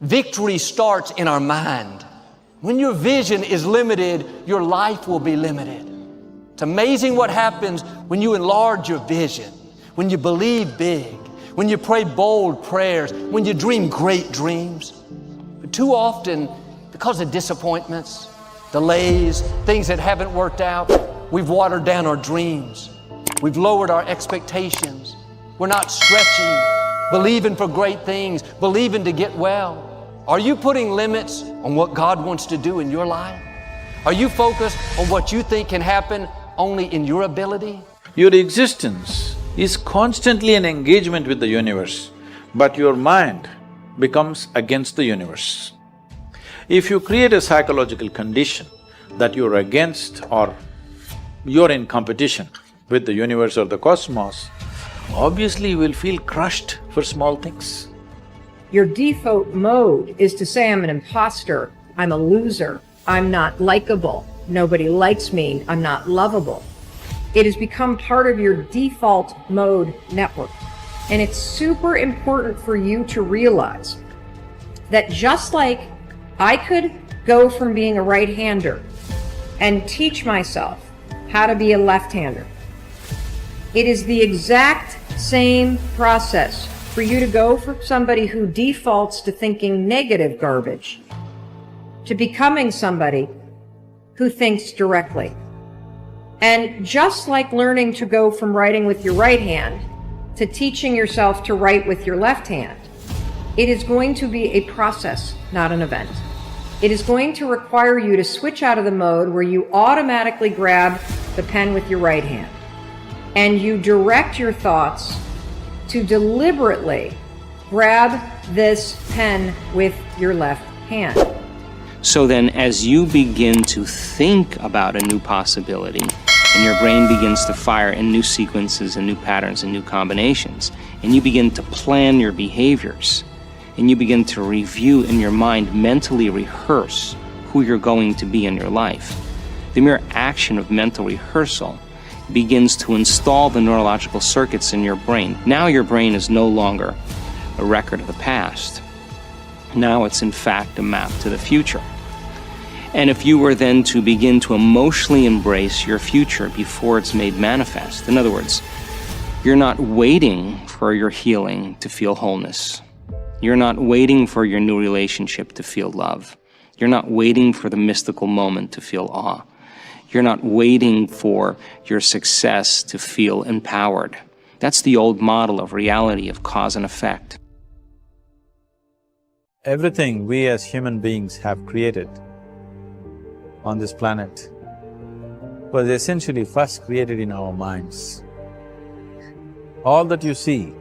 Victory starts in our mind. When your vision is limited, your life will be limited. It's amazing what happens when you enlarge your vision, when you believe big, when you pray bold prayers, when you dream great dreams. But too often, because of disappointments, delays, things that haven't worked out, we've watered down our dreams. We've lowered our expectations. We're not stretching, believing for great things, believing to get well. Are you putting limits on what God wants to do in your life? Are you focused on what you think can happen only in your ability? Your existence is constantly an engagement with the universe, but your mind becomes against the universe. If you create a psychological condition that you're against or you're in competition with the universe or the cosmos, obviously you will feel crushed for small things. Your default mode is to say, I'm an imposter, I'm a loser, I'm not likable, nobody likes me, I'm not lovable. It has become part of your default mode network. And it's super important for you to realize that just like I could go from being a right-hander and teach myself how to be a left-hander, it is the exact same process for you to go from somebody who defaults to thinking negative garbage to becoming somebody who thinks directly. And just like learning to go from writing with your right hand to teaching yourself to write with your left hand, it is going to be a process, not an event. It is going to require you to switch out of the mode where you automatically grab the pen with your right hand and you direct your thoughts to deliberately grab this pen with your left hand. So then as you begin to think about a new possibility, and your brain begins to fire in new sequences and new patterns and new combinations, and you begin to plan your behaviors, and you begin to review in your mind, mentally rehearse who you're going to be in your life, the mere action of mental rehearsal begins to install the neurological circuits in your brain. Now your brain is no longer a record of the past. Now it's in fact a map to the future. And if you were then to begin to emotionally embrace your future before it's made manifest, in other words, you're not waiting for your healing to feel wholeness. You're not waiting for your new relationship to feel love. You're not waiting for the mystical moment to feel awe. You're not waiting for your success to feel empowered. That's the old model of reality, of cause and effect. Everything we as human beings have created on this planet was essentially first created in our minds. All that you see,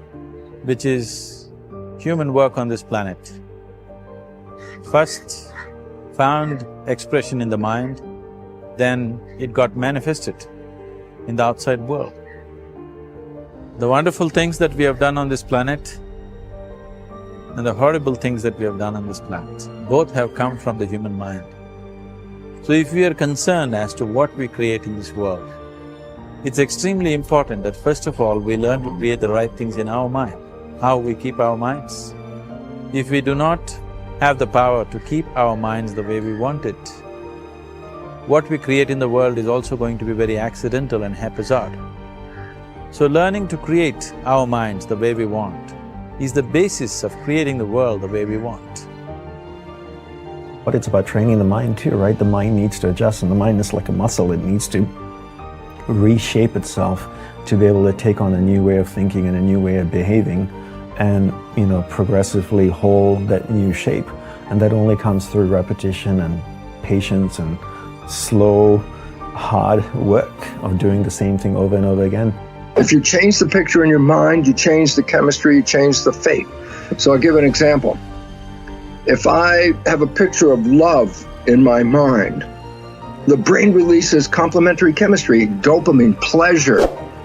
which is human work on this planet, first found expression in the mind, then it got manifested in the outside world. The wonderful things that we have done on this planet and the horrible things that we have done on this planet, both have come from the human mind. So if we are concerned as to what we create in this world, it's extremely important that first of all we learn to create the right things in our mind, how we keep our minds. If we do not have the power to keep our minds the way we want it, what we create in the world is also going to be very accidental and haphazard. So learning to create our minds the way we want is the basis of creating the world the way we want. But it's about training the mind too, right? The mind needs to adjust, and the mind is like a muscle. It needs to reshape itself to be able to take on a new way of thinking and a new way of behaving and, progressively hold that new shape. And that only comes through repetition and patience and slow, hard work of doing the same thing over and over again. If you change the picture in your mind, you change the chemistry, you change the fate. So I'll give an example. If I have a picture of love in my mind, the brain releases complementary chemistry, dopamine, pleasure,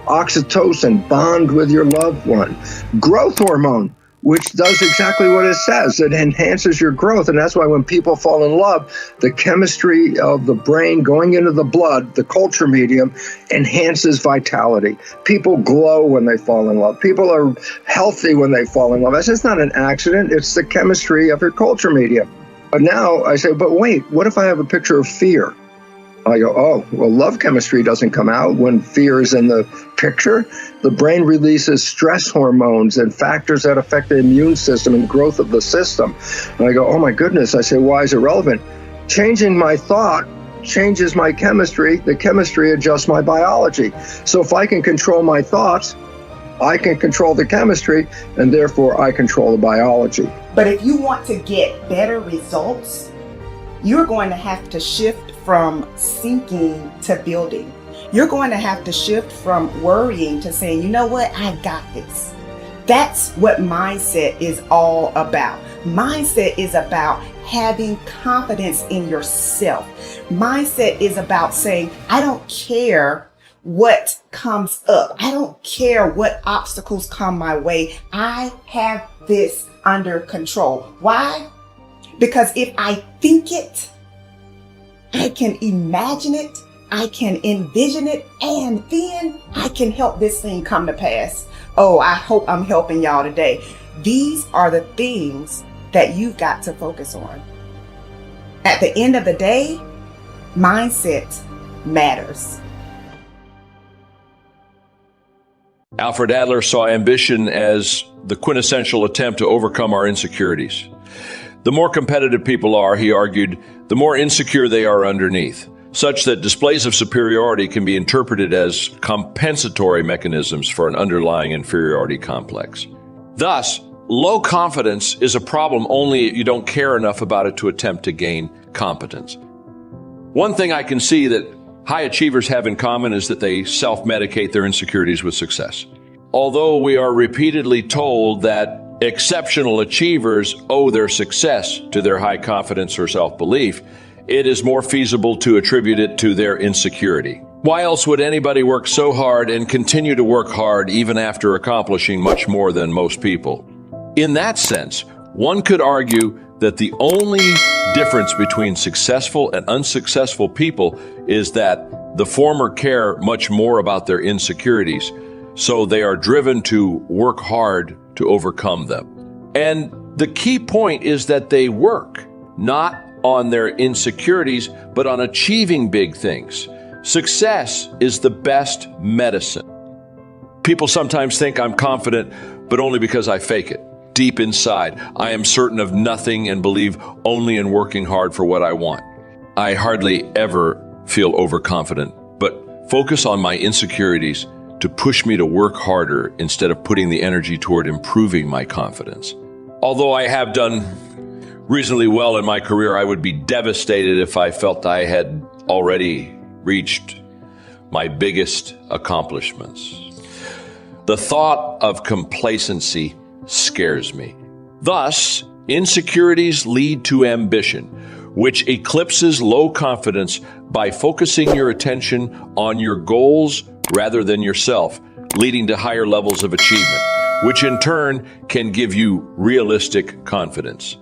oxytocin, bond with your loved one, growth hormone, which does exactly what it says. It enhances your growth. And that's why when people fall in love, the chemistry of the brain going into the blood, the culture medium, enhances vitality. People glow when they fall in love. People are healthy when they fall in love. It's not an accident. It's the chemistry of your culture medium. But now I say, but wait, what if I have a picture of fear? I go, oh, well, love chemistry doesn't come out when fear is in the picture. The brain releases stress hormones and factors that affect the immune system and growth of the system. And I go, oh my goodness. I say, why is it relevant? Changing my thought changes my chemistry. The chemistry adjusts my biology. So if I can control my thoughts, I can control the chemistry, and therefore I control the biology. But if you want to get better results, you're going to have to shift from sinking to building. You're going to have to shift from worrying to saying, you know what, I got this. That's what mindset is all about. Mindset is about having confidence in yourself. Mindset is about saying, I don't care what comes up. I don't care what obstacles come my way. I have this under control. Why? Because if I think it, I can imagine it, I can envision it, and then I can help this thing come to pass. Oh, I hope I'm helping y'all today. These are the things that you've got to focus on. At the end of the day, mindset matters. Alfred Adler saw ambition as the quintessential attempt to overcome our insecurities. The more competitive people are, he argued, the more insecure they are underneath, such that displays of superiority can be interpreted as compensatory mechanisms for an underlying inferiority complex. Thus, low confidence is a problem only if you don't care enough about it to attempt to gain competence. One thing I can see that high achievers have in common is that they self-medicate their insecurities with success. Although we are repeatedly told that exceptional achievers owe their success to their high confidence or self-belief, it is more feasible to attribute it to their insecurity. Why else would anybody work so hard and continue to work hard even after accomplishing much more than most people? In that sense, one could argue that the only difference between successful and unsuccessful people is that the former care much more about their insecurities, so they are driven to work hard to overcome them. And the key point is that they work not on their insecurities, but on achieving big things. Success is the best medicine. People sometimes think I'm confident, but only because I fake it. Deep inside, I am certain of nothing and believe only in working hard for what I want. I hardly ever feel overconfident, but focus on my insecurities to push me to work harder instead of putting the energy toward improving my confidence. Although I have done reasonably well in my career, I would be devastated if I felt I had already reached my biggest accomplishments. The thought of complacency scares me. Thus, insecurities lead to ambition, which eclipses low confidence by focusing your attention on your goals rather than yourself, leading to higher levels of achievement, which in turn can give you realistic confidence.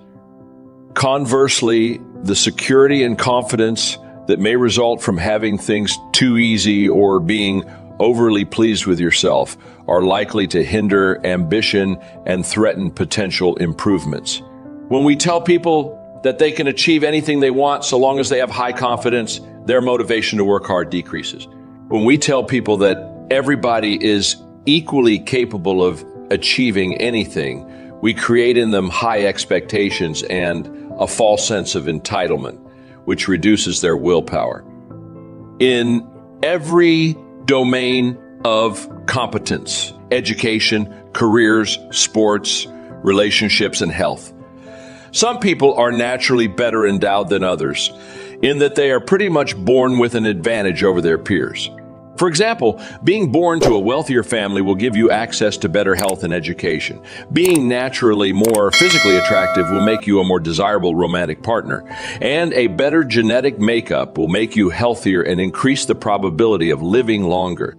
Conversely, the security and confidence that may result from having things too easy or being overly pleased with yourself are likely to hinder ambition and threaten potential improvements. When we tell people that they can achieve anything they want so long as they have high confidence, their motivation to work hard decreases. When we tell people that everybody is equally capable of achieving anything, we create in them high expectations and a false sense of entitlement, which reduces their willpower. In every domain of competence, education, careers, sports, relationships, and health, some people are naturally better endowed than others in that they are pretty much born with an advantage over their peers. For example, being born to a wealthier family will give you access to better health and education. Being naturally more physically attractive will make you a more desirable romantic partner. And a better genetic makeup will make you healthier and increase the probability of living longer.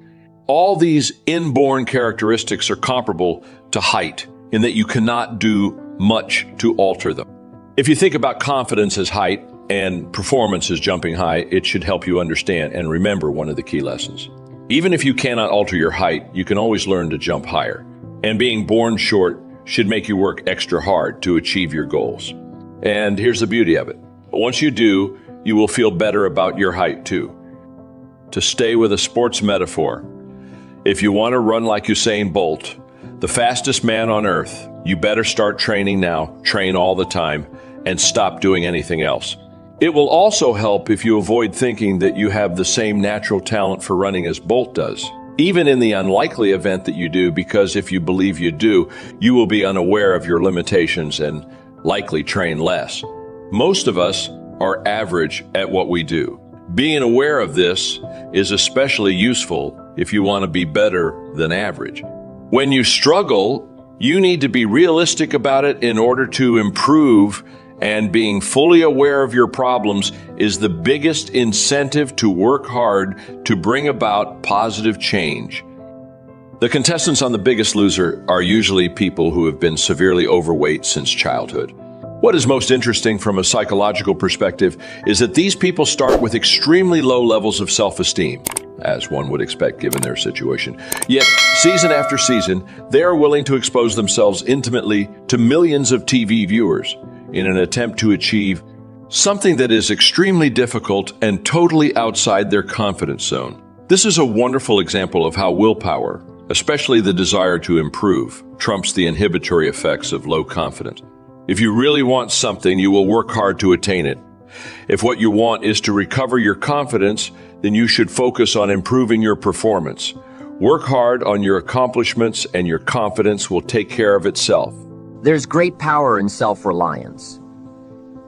All these inborn characteristics are comparable to height in that you cannot do much to alter them. If you think about confidence as height and performance as jumping high, it should help you understand and remember one of the key lessons. Even if you cannot alter your height, you can always learn to jump higher. And being born short should make you work extra hard to achieve your goals. And here's the beauty of it. Once you do, you will feel better about your height too. To stay with a sports metaphor, if you want to run like Usain Bolt, the fastest man on earth, you better start training now, train all the time, and stop doing anything else. It will also help if you avoid thinking that you have the same natural talent for running as Bolt does, even in the unlikely event that you do, because if you believe you do, you will be unaware of your limitations and likely train less. Most of us are average at what we do. Being aware of this is especially useful if you want to be better than average. When you struggle, you need to be realistic about it in order to improve, and being fully aware of your problems is the biggest incentive to work hard to bring about positive change. The contestants on The Biggest Loser are usually people who have been severely overweight since childhood. What is most interesting from a psychological perspective is that these people start with extremely low levels of self-esteem, as one would expect given their situation. Yet, season after season, they are willing to expose themselves intimately to millions of TV viewers in an attempt to achieve something that is extremely difficult and totally outside their confidence zone. This is a wonderful example of how willpower, especially the desire to improve, trumps the inhibitory effects of low confidence. If you really want something, you will work hard to attain it. If what you want is to recover your confidence, then you should focus on improving your performance. Work hard on your accomplishments and your confidence will take care of itself. There's great power in self-reliance.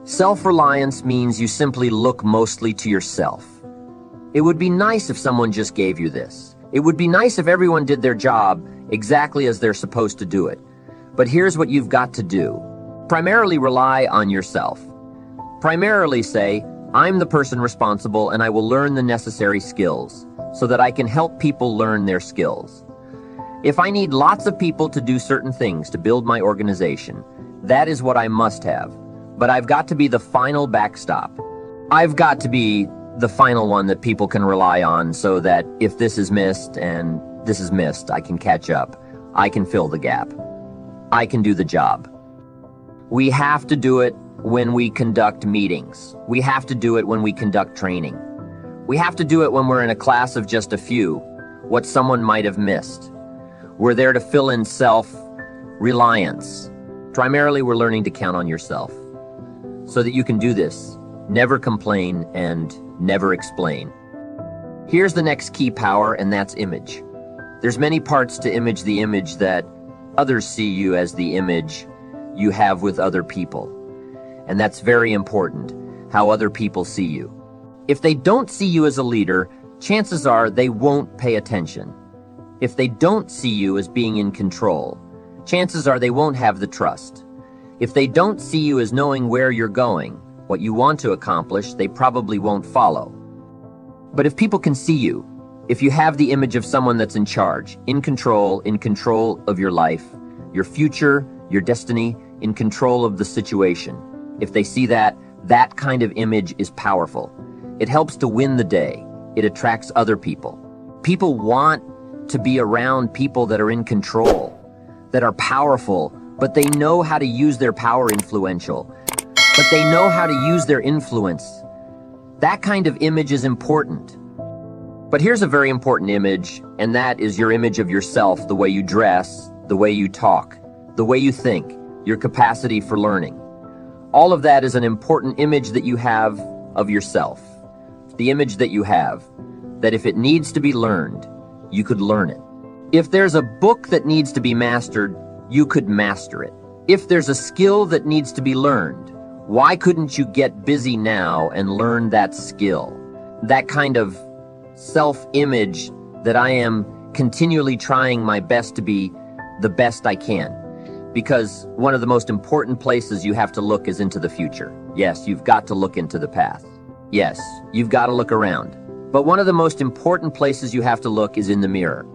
Self-reliance means you simply look mostly to yourself. It would be nice if someone just gave you this. It would be nice if everyone did their job exactly as they're supposed to do it. But here's what you've got to do. Primarily rely on yourself. Primarily say, I'm the person responsible and I will learn the necessary skills so that I can help people learn their skills. If I need lots of people to do certain things to build my organization, that is what I must have. But I've got to be the final backstop. I've got to be the final one that people can rely on so that if this is missed and this is missed, I can catch up. I can fill the gap. I can do the job. We have to do it when we conduct meetings. We have to do it when we conduct training. We have to do it when we're in a class of just a few, what someone might have missed. We're there to fill in self-reliance. Primarily, we're learning to count on yourself so that you can do this. Never complain and never explain. Here's the next key power, and that's image. There's many parts to image the image that others see you as the image you have with other people. And that's very important, how other people see you. If they don't see you as a leader, chances are they won't pay attention. If they don't see you as being in control, chances are they won't have the trust. If they don't see you as knowing where you're going, what you want to accomplish, they probably won't follow. But if people can see you, if you have the image of someone that's in charge, in control of your life, your future, your destiny, in control of the situation, if they see that, that kind of image is powerful. It helps to win the day. It attracts other people. People want to be around people that are in control, that are powerful, but they know how to use their power influential. But they know how to use their influence. That kind of image is important. But here's a very important image, and that is your image of yourself, the way you dress, the way you talk, the way you think, your capacity for learning. All of that is an important image that you have of yourself. The image that you have, that if it needs to be learned, you could learn it. If there's a book that needs to be mastered, you could master it. If there's a skill that needs to be learned, why couldn't you get busy now and learn that skill? That kind of self-image that I am continually trying my best to be the best I can. Because one of the most important places you have to look is into the future. Yes, you've got to look into the past. Yes, you've got to look around. But one of the most important places you have to look is in the mirror.